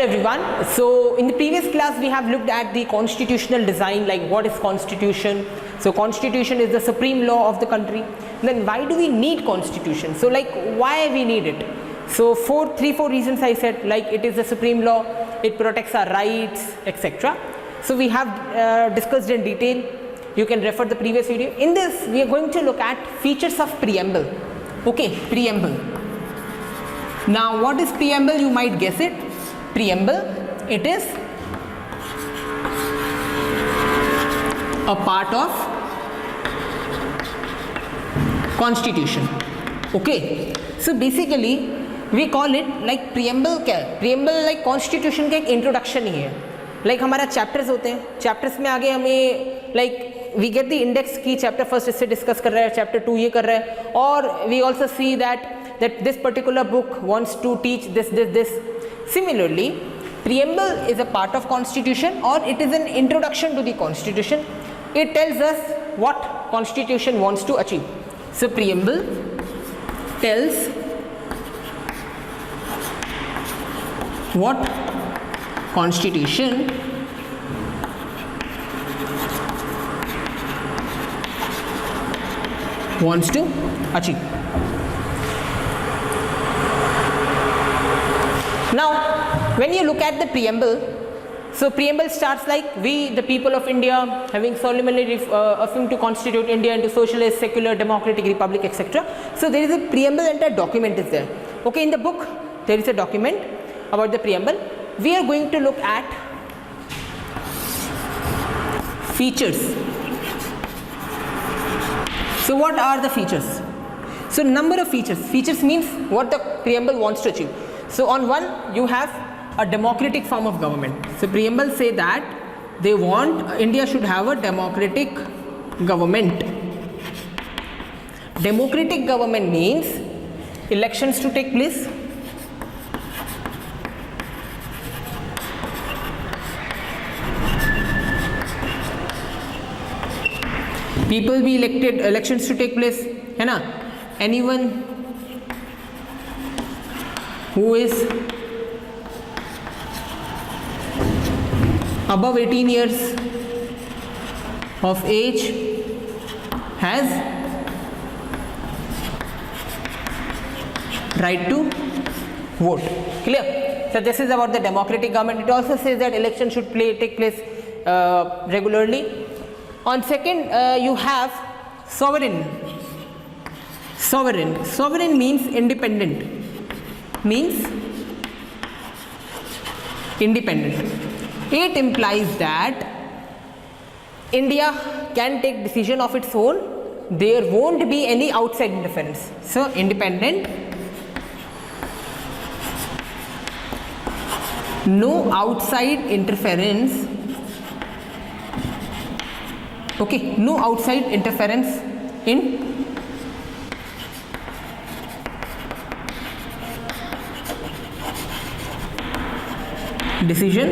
Hello everyone. So in the previous class we have looked at the constitutional design, like what is constitution. So constitution is the supreme law of the country. Then why do we need constitution? So like why we need it? So three, four reasons I said, like it is the supreme law, it protects our rights, etc. So we have discussed in detail. You can refer the previous video. In this we are going to look at features of preamble. Okay, preamble. Now what is preamble? You might guess it. Preamble, it is a part of constitution. Okay, so basically we call it like preamble. क्या है? Preamble like constitution का एक introduction ही है. Like हमारा chapters होते हैं, chapters में आगे हमें like we get the index की chapter first इससे discuss कर रहा है, chapter 2 ये कर रहा है, और we also see that this particular book wants to teach this. Similarly, preamble is a part of constitution, or it is an introduction to the constitution. It tells us what constitution wants to achieve. So preamble tells what constitution wants to achieve. Now, when you look at the preamble, so preamble starts like, we the people of India having solemnly affirmed to constitute India into socialist, secular, democratic republic, etc. So there is a preamble and a document is there. Okay, in the book there is a document about the preamble. We are going to look at features. So what are the features? So number of features. Features means what the preamble wants to achieve. So on one you have a democratic form of government. So preamble say that they want India should have a democratic government. Democratic government means elections to take place, people be elected, elections to take place, है ना? Anyone who is above 18 years of age has right to vote. Clear? So this is about the democratic government. It also says that election should take place regularly. On second, you have sovereign. Sovereign means independent. Means independent. It implies that India can take decision of its own. There won't be any outside interference. So independent, no outside interference. Okay, no outside interference in decision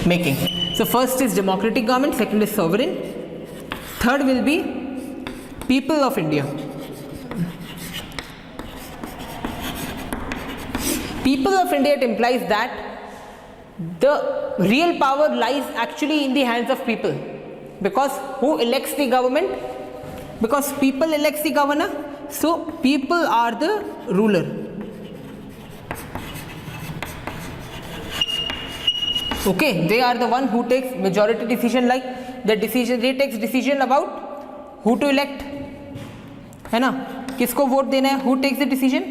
making. So first is democratic government, second is sovereign, third will be people of India. People of India, it implies that the real power lies actually in the hands of people, because who elects the government? Because people elects the governor, so people are the ruler. Okay, they are the one who takes majority decision, like the decision, they takes decision about who to elect, है ना? किसको vote देना है? Who takes the decision?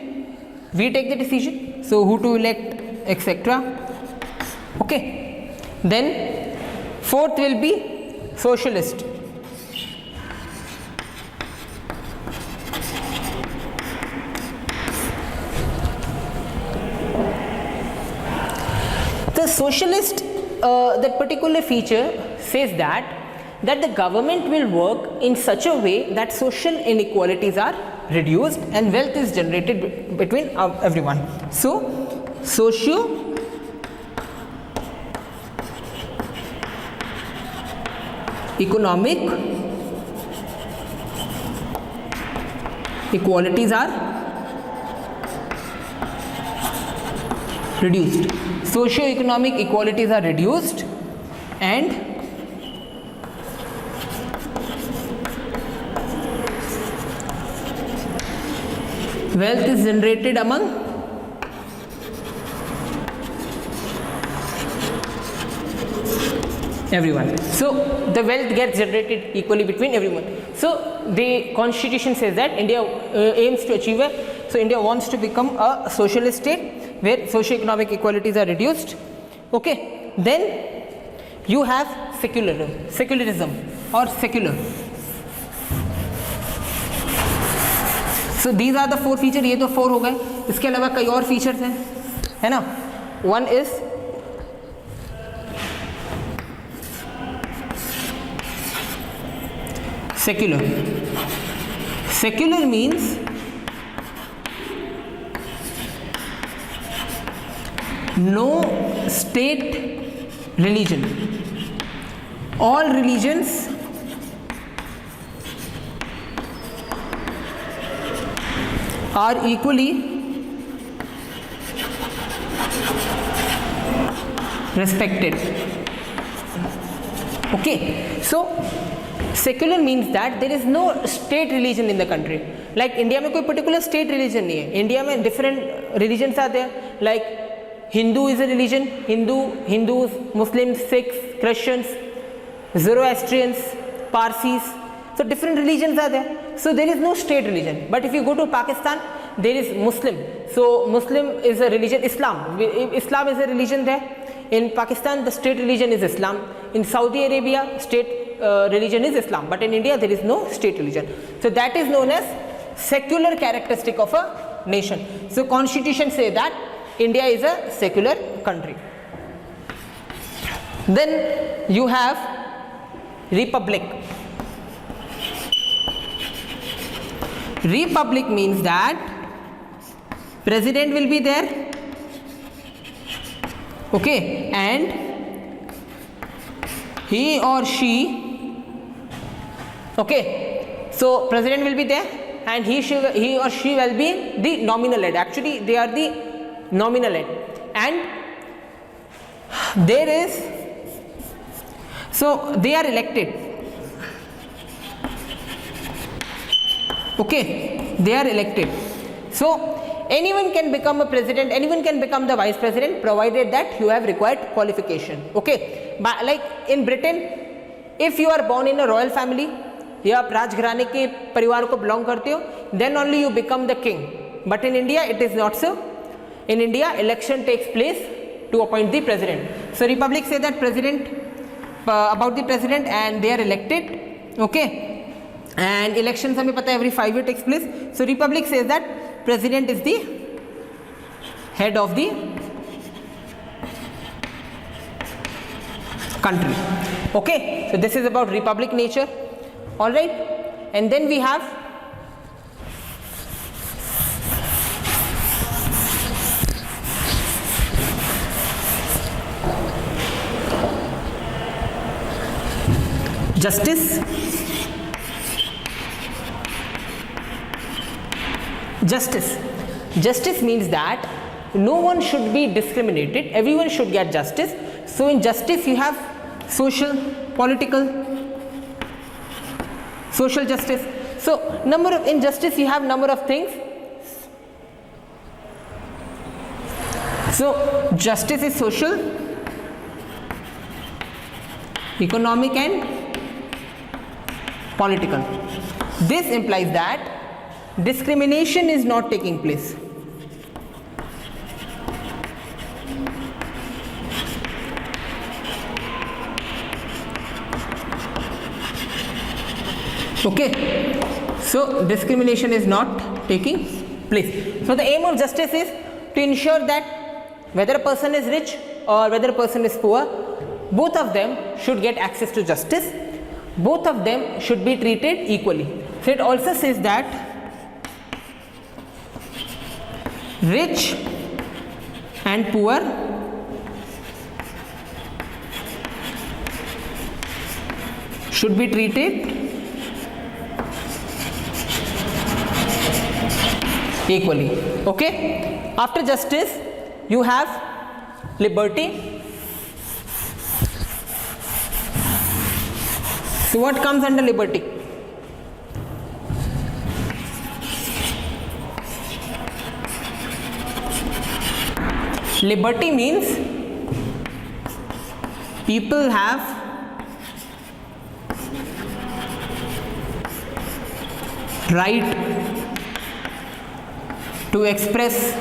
We take the decision. So who to elect, etc. Okay. Then fourth will be socialist. The socialist, that particular feature says that the government will work in such a way that social inequalities are reduced and wealth is generated between everyone. So socio economic equalities are reduced. socio-economic equalities are reduced and wealth is generated among everyone. So the wealth gets generated equally between everyone. So the constitution says that India aims to achieve so India wants to become a socialist state where socio-economic equalities are reduced. Okay, then you have secularism or secular. So these are the four features. ये तो 4 हो गए, इसके अलावा कई और features हैं, है ना. One is secular. Secular means no state religion. All religions are equally respected. Okay, so secular means that there is no state religion in the country. Like India में कोई particular state religion नहीं है. India में different religions are there. Like Hindu is a religion. Hindus, Muslims, Sikhs, Christians, Zoroastrians, Parsis. So different religions are there. So there is no state religion. But if you go to Pakistan, there is Muslim. So Muslim is a religion. Islam is a religion there. In Pakistan, the state religion is Islam. In Saudi Arabia, state religion is Islam. But in India, there is no state religion. So that is known as secular characteristic of a nation. So constitution says that India is a secular country. Then you have republic. Republic means that president will be there, okay, and he or she, okay, so president will be there and he or she will be the nominal head. Actually they are the nominal head, and there is, so they are elected. Okay, they are elected. So anyone can become a president, anyone can become the vice president, provided that you have required qualification. Okay, but like in Britain, if you are born in a royal family या आप राजघराने के परिवार को belong करते हो, then only you become the king. But in India it is not so. In India election takes place to appoint the president. So republic say that president about the president and they are elected. Okay. And elections हमें पता है every 5 years takes place. So republic says that president is the head of the country. Okay, so this is about republic nature. All right, and then we have justice. Justice means that no one should be discriminated, everyone should get justice. So in justice you have social, political, social justice. So in justice you have number of things. So justice is social, economic and political. This implies that discrimination is not taking place. Okay, so discrimination is not taking place. So the aim of justice is to ensure that whether a person is rich or whether a person is poor, both of them should get access to justice, both of them should be treated equally. So it also says that rich and poor should be treated equally. Okay, after justice you have liberty. So what comes under liberty? Liberty means people have right to express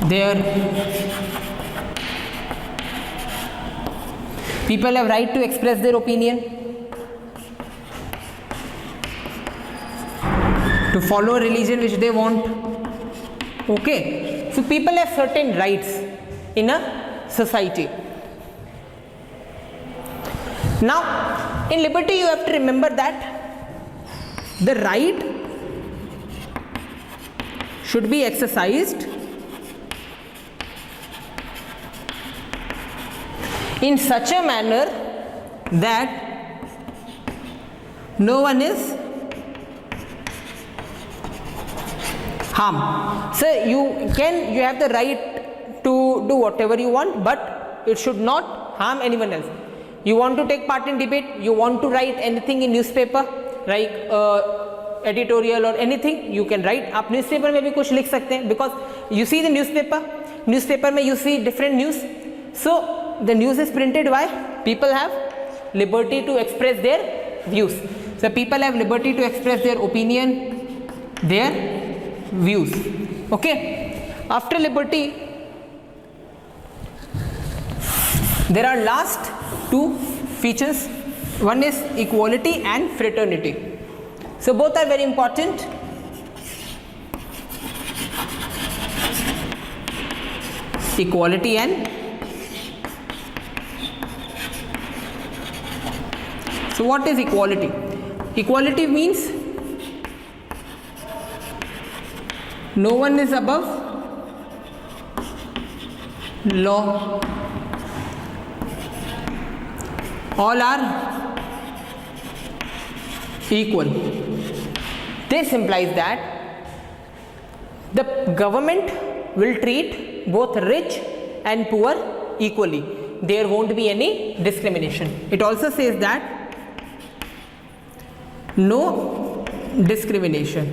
their opinion, to follow a religion which they want. Okay, so people have certain rights in a society. Now in liberty you have to remember that the right should be exercised in such a manner that no one is harmed. So you have the right to do whatever you want, but it should not harm anyone else. You want to take part in debate, you want to write anything in newspaper, like editorial or anything, you can write. आप newspaper में भी कुछ लिख सकते हैं, because you see the newspaper में you see different news. So the news is printed. Why? People have liberty to express their views. So people have liberty to express their opinion, their views. Okay. After liberty, there are last two features. One is equality and fraternity. So both are very important. Equality and so what is equality? Equality means no one is above law. All are equal. This implies that the government will treat both rich and poor equally. There won't be any discrimination. It also says that no discrimination.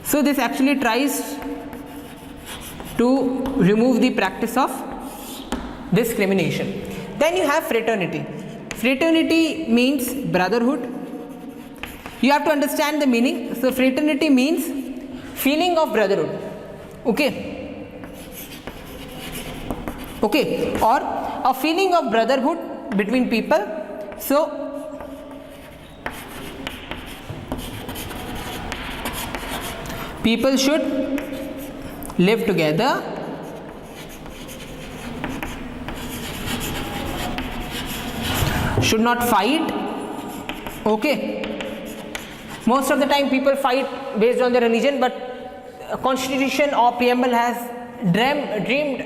So this actually tries to remove the practice of discrimination. Then you have fraternity. Fraternity means brotherhood. You have to understand the meaning. So fraternity means feeling of brotherhood. Okay. Okay. Or a feeling of brotherhood between people. So people should live together, should not fight. Okay. Most of the time people fight based on their religion, but constitution or preamble has dreamed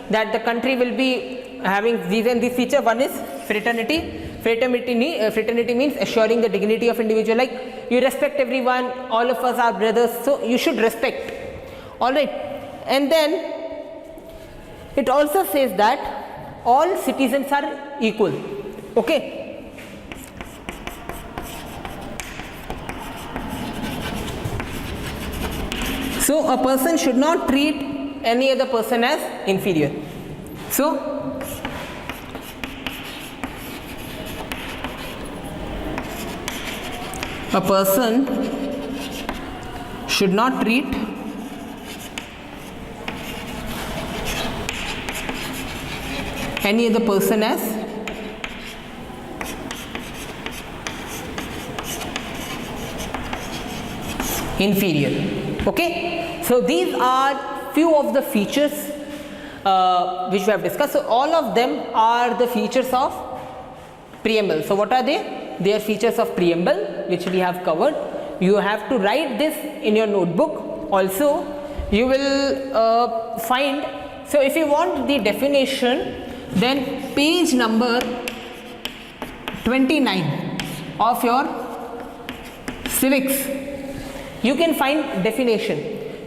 that the country will be having these and these features. One is fraternity. Fraternity means assuring the dignity of individual, like you respect everyone, all of us are brothers, so you should respect. Alright. And then it also says that all citizens are equal. Okay. So a person should not treat any other person as inferior. So a person should not treat any other person as inferior. Okay. So these are few of the features which we have discussed. So all of them are the features of preamble. So what are they? They are features of preamble which we have covered. You have to write this in your notebook. Also you will find, so if you want the definition, then page number 29 of your civics, you can find definition.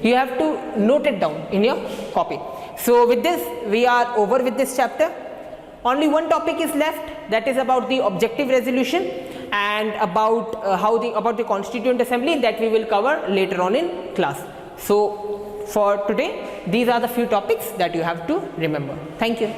You have to note it down in your copy. So with this we are over with this chapter. Only one topic is left, that is about the objective resolution and about about the constituent assembly, that we will cover later on in class. So for today these are the few topics that you have to remember. Thank you.